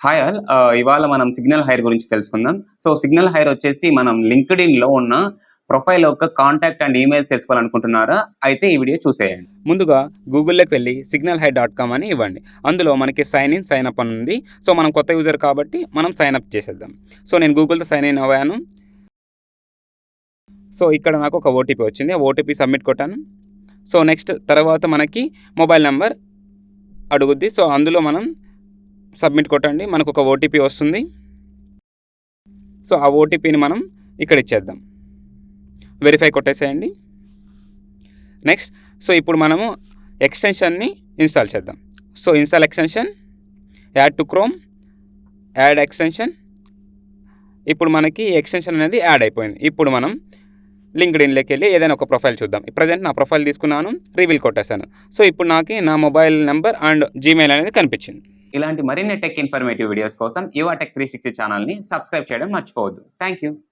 Hi all. ఇవాళ మనం signal hire గురించి తెలుసుకుందాం. సో, సిగ్నల్ హైర్ వచ్చేసి మనం లింక్డ్ఇన్‌లో ఉన్న ప్రొఫైల్ యొక్క కాంటాక్ట్ అండ్ ఈమెయిల్స్ తెలుసుకోవాలనుకుంటున్నారా? అయితే ఈ వీడియో చూసేయండి. ముందుగా గూగుల్‌లోకి వెళ్ళి signalhai.com అని ఇవ్వండి. అందులో మనకి సైన్ ఇన్, సైన్ అప్ అని ఉంది. సో, మనం కొత్త యూజర్ కాబట్టి మనం సైన్ అప్ చేసేద్దాం. సో, నేను గూగుల్‌తో సైన్ ఇన్ అవ్వాను. సో, ఇక్కడ నాకు ఒక ఓటీపీ వచ్చింది. ఆ ఓటీపీ సబ్మిట్ కొట్టాను. సో, నెక్స్ట్ తర్వాత మనకి మొబైల్ నంబర్ అడుగుద్ది. సో, అందులో మనం సబ్మిట్ కొట్టండి. మనకు ఒక ఓటీపీ వస్తుంది. సో, ఆ ఓటీపీని మనం ఇక్కడ ఇచ్చేద్దాం. వెరిఫై కొట్టేసేయండి. నెక్స్ట్ సో, ఇప్పుడు మనము ఎక్స్టెన్షన్ని ఇన్స్టాల్ చేద్దాం. So, install extension, add to chrome, add extension. ఇప్పుడు మనకి ఎక్స్టెన్షన్ అనేది యాడ్ అయిపోయింది. ఇప్పుడు మనం లింక్డ్ఇన్‌లోకి వెళ్ళి ఏదైనా ఒక ప్రొఫైల్ చూద్దాం. ప్రెజెంట్ నా ప్రొఫైల్ తీసుకున్నాను, రివీల్ కొట్టేశాను. సో, ఇప్పుడు నాకు నా మొబైల్ నెంబర్ అండ్ జీమెయిల్ అనేది కనిపించింది. ఇలాంటి మరిన్ని టెక్ ఇన్ఫర్మేటివ్ వీడియోస్ కోసం యువ టెక్ 360 ఛానల్‌ని సబ్స్క్రైబ్ చేయడం మర్చిపోవద్దు. Thank you.